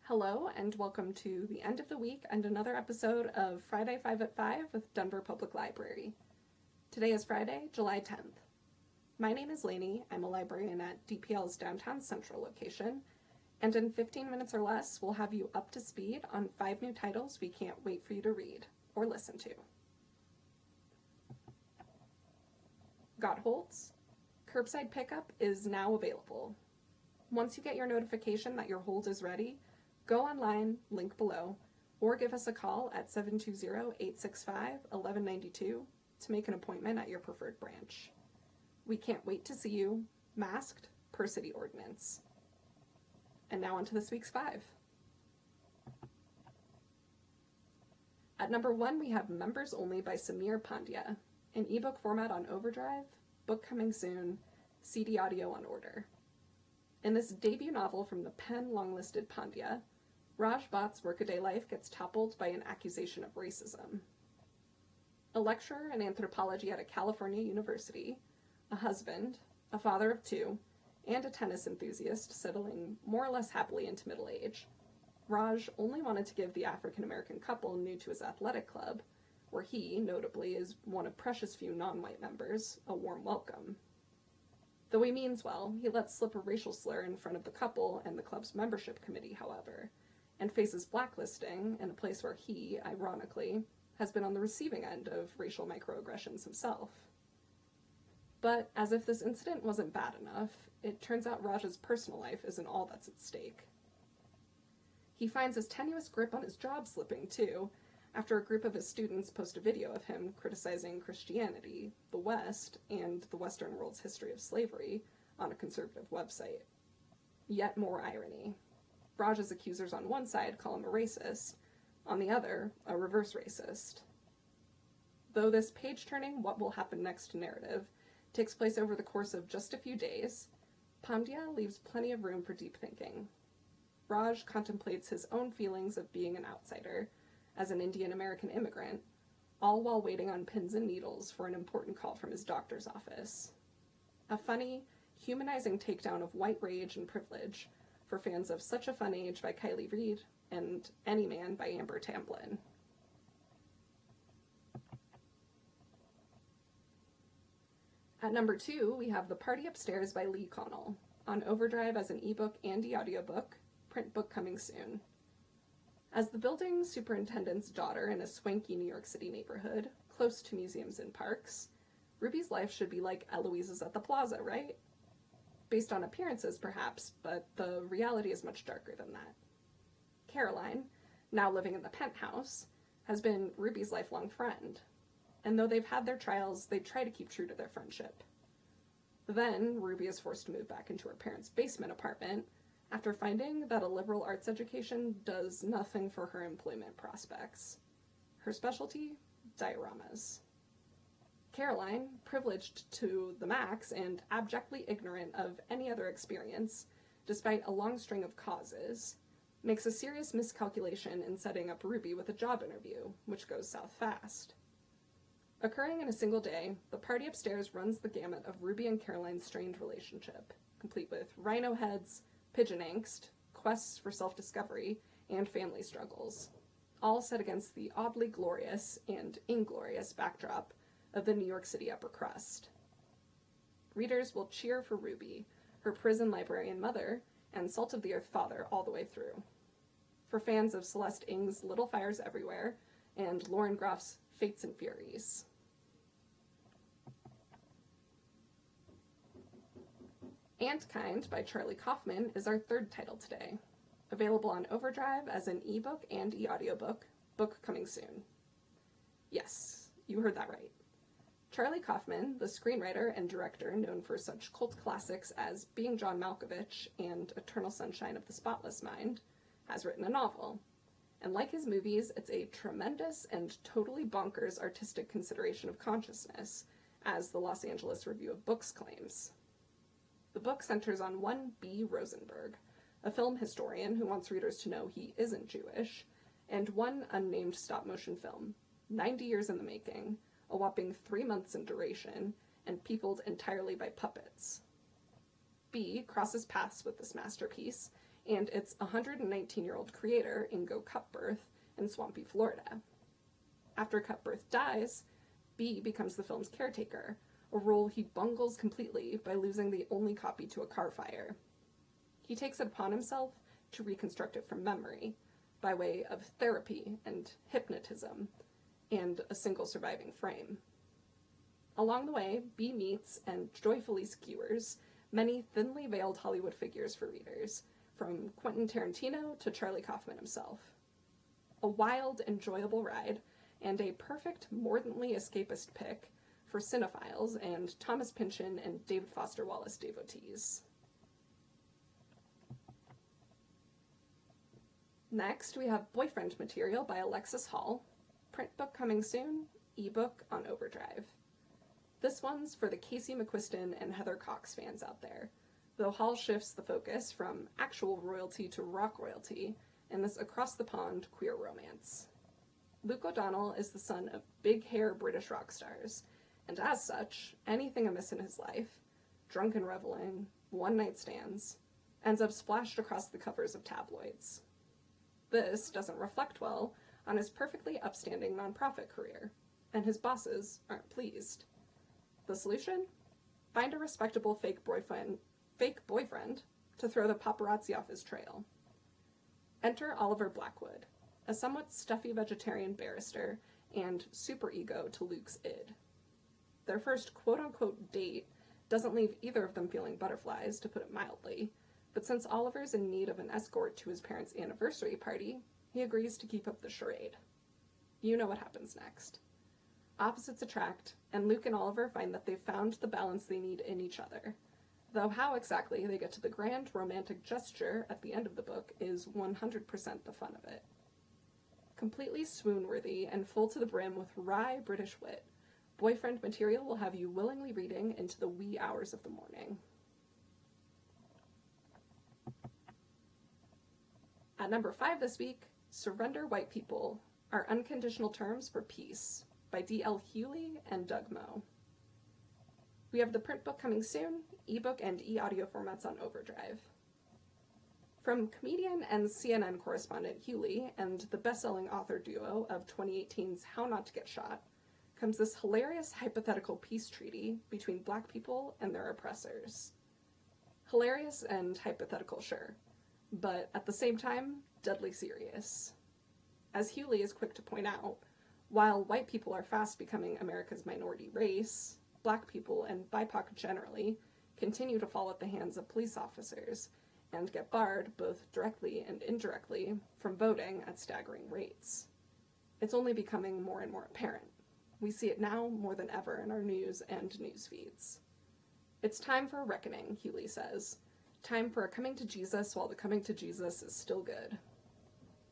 Hello and welcome to the end of the week and another episode of Friday 5 at 5 with Denver Public Library. Today is Friday, July 10th. My name is Lainey. I'm a librarian at DPL's downtown central location, and in 15 minutes or less, we'll have you up to speed on 5 new titles we can't wait for you to read or listen to. Got holds? Curbside Pickup is now available. Once you get your notification that your hold is ready, go online, link below, or give us a call at 720-865-1192 to make an appointment at your preferred branch. We can't wait to see you, masked, per city ordinance. And now on to this week's 5. At number 1, we have Members Only by Samir Pandya, an ebook format on Overdrive, book coming soon, CD audio on order. In this debut novel from the pen long-listed Pandya, Raj Bhatt's workaday life gets toppled by an accusation of racism. A lecturer in anthropology at a California university, a husband, a father of 2, and a tennis enthusiast settling more or less happily into middle age, Raj only wanted to give the African-American couple new to his athletic club, where he, notably, is one of precious few non-white members, a warm welcome. Though he means well, he lets slip a racial slur in front of the couple and the club's membership committee, however, and faces blacklisting in a place where he, ironically, has been on the receiving end of racial microaggressions himself. But as if this incident wasn't bad enough, it turns out Raj's personal life isn't all that's at stake. He finds his tenuous grip on his job slipping, too, after a group of his students post a video of him criticizing Christianity, the West, and the Western world's history of slavery on a conservative website. Yet more irony. Raj's accusers on one side call him a racist, on the other, a reverse racist. Though this page-turning what will happen next narrative takes place over the course of just a few days, Pandya leaves plenty of room for deep thinking. Raj contemplates his own feelings of being an outsider, as an Indian-American immigrant, all while waiting on pins and needles for an important call from his doctor's office. A funny, humanizing takedown of white rage and privilege for fans of Such a Fun Age by Kylie Reed and Any Man by Amber Tamblyn. At number 2, we have The Party Upstairs by Lee Connell, on Overdrive as an ebook and e-audiobook, print book coming soon. As the building superintendent's daughter in a swanky New York City neighborhood, close to museums and parks, Ruby's life should be like Eloise's at the Plaza, right? Based on appearances, perhaps, but the reality is much darker than that. Caroline, now living in the penthouse, has been Ruby's lifelong friend, and though they've had their trials, they try to keep true to their friendship. Then, Ruby is forced to move back into her parents' basement apartment, after finding that a liberal arts education does nothing for her employment prospects. Her specialty? Dioramas. Caroline, privileged to the max and abjectly ignorant of any other experience, despite a long string of causes, makes a serious miscalculation in setting up Ruby with a job interview, which goes south fast. Occurring in a single day, The Party Upstairs runs the gamut of Ruby and Caroline's strained relationship, complete with rhino heads, pigeon angst, quests for self-discovery, and family struggles, all set against the oddly glorious and inglorious backdrop of the New York City upper crust. Readers will cheer for Ruby, her prison librarian mother, and salt-of-the-earth father all the way through. For fans of Celeste Ng's Little Fires Everywhere and Lauren Groff's Fates and Furies. ANTKIND by Charlie Kaufman is our third title today, available on Overdrive as an ebook and e-audiobook, book coming soon. Yes, you heard that right. Charlie Kaufman, the screenwriter and director known for such cult classics as Being John Malkovich and Eternal Sunshine of the Spotless Mind, has written a novel. And like his movies, it's a tremendous and totally bonkers artistic consideration of consciousness, as the Los Angeles Review of Books claims. The book centers on one B. Rosenberg, a film historian who wants readers to know he isn't Jewish, and one unnamed stop-motion film, 90 years in the making, a whopping 3 months in duration, and peopled entirely by puppets. B crosses paths with this masterpiece and its 119-year-old creator, Ingo Cupbirth, in swampy Florida. After Cupbirth dies, B becomes the film's caretaker, a role he bungles completely by losing the only copy to a car fire. He takes it upon himself to reconstruct it from memory, by way of therapy and hypnotism, and a single surviving frame. Along the way, B meets and joyfully skewers many thinly veiled Hollywood figures for readers, from Quentin Tarantino to Charlie Kaufman himself. A wild, enjoyable ride, and a perfect, mordantly escapist pick for cinephiles and Thomas Pynchon and David Foster Wallace devotees. Next, we have Boyfriend Material by Alexis Hall, print book coming soon, ebook on Overdrive. This one's for the Casey McQuiston and Heather Cox fans out there, though Hall shifts the focus from actual royalty to rock royalty in this across-the-pond queer romance. Luke O'Donnell is the son of big-hair British rock stars, and as such, anything amiss in his life, drunken reveling, one-night stands, ends up splashed across the covers of tabloids. This doesn't reflect well on his perfectly upstanding nonprofit career, and his bosses aren't pleased. The solution? Find a respectable fake boyfriend to throw the paparazzi off his trail. Enter Oliver Blackwood, a somewhat stuffy vegetarian barrister and superego to Luke's id. Their first quote-unquote date doesn't leave either of them feeling butterflies, to put it mildly, but since Oliver's in need of an escort to his parents' anniversary party, he agrees to keep up the charade. You know what happens next. Opposites attract, and Luke and Oliver find that they've found the balance they need in each other, though how exactly they get to the grand romantic gesture at the end of the book is 100% the fun of it. Completely swoon-worthy and full to the brim with wry British wit, Boyfriend Material will have you willingly reading into the wee hours of the morning. At number 5 this week, Surrender White People, Our Unconditional Terms for Peace, by D.L. Hewley and Doug Moe. We have the print book coming soon, ebook and e-audio formats on Overdrive. From comedian and CNN correspondent Hewley and the best-selling author duo of 2018's How Not to Get Shot, comes this hilarious hypothetical peace treaty between Black people and their oppressors. Hilarious and hypothetical, sure, but at the same time, deadly serious. As Hewley is quick to point out, while white people are fast becoming America's minority race, Black people and BIPOC generally continue to fall at the hands of police officers and get barred, both directly and indirectly, from voting at staggering rates. It's only becoming more and more apparent. We see it now more than ever in our news and news feeds. It's time for a reckoning, Hewley says. Time for a coming to Jesus while the coming to Jesus is still good.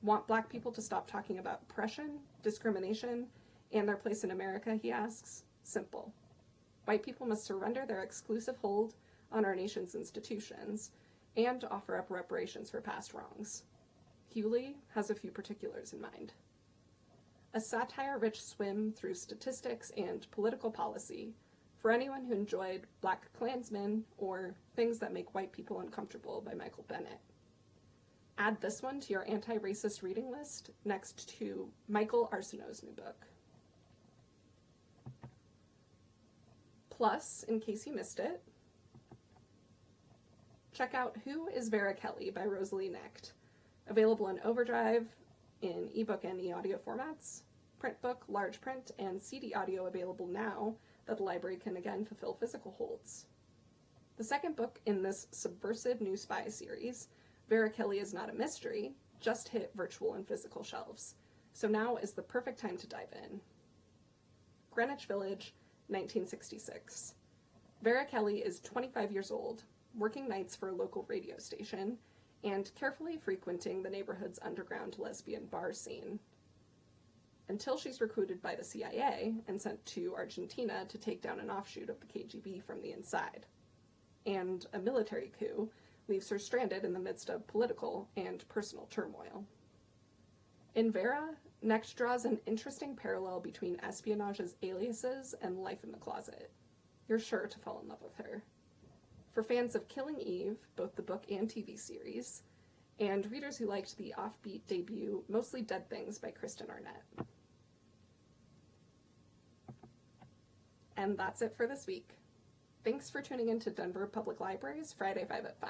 Want Black people to stop talking about oppression, discrimination, and their place in America, he asks? Simple. White people must surrender their exclusive hold on our nation's institutions and offer up reparations for past wrongs. Hewley has a few particulars in mind. A satire-rich swim through statistics and political policy for anyone who enjoyed Black Klansmen or Things That Make White People Uncomfortable by Michael Bennett. Add this one to your anti-racist reading list next to Michael Arsenault's new book. Plus, in case you missed it, check out Who is Vera Kelly by ROSALIE KNECHT, available in Overdrive in ebook and e-audio formats, print book, large print, and CD audio available now that the library can again fulfill physical holds. The second book in this subversive new spy series, Vera Kelly is Not a Mystery, just hit virtual and physical shelves, so now is the perfect time to dive in. Greenwich Village, 1966. Vera Kelly is 25 years old, working nights for a local radio station, and carefully frequenting the neighborhood's underground lesbian bar scene. Until she's recruited by the CIA and sent to Argentina to take down an offshoot of the KGB from the inside. And a military coup leaves her stranded in the midst of political and personal turmoil. In VERA, KNECHT draws an interesting parallel between espionage's aliases and life in the closet. You're sure to fall in love with her. For fans of Killing Eve, both the book and TV series, and readers who liked the offbeat debut Mostly Dead Things by Kristen Arnett. And that's it for this week. Thanks for tuning in to Denver Public Library's Friday 5 at 5.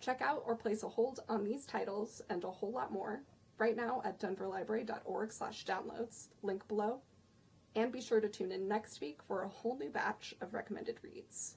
Check out or place a hold on these titles and a whole lot more right now at denverlibrary.org/downloads, link below, and be sure to tune in next week for a whole new batch of recommended reads.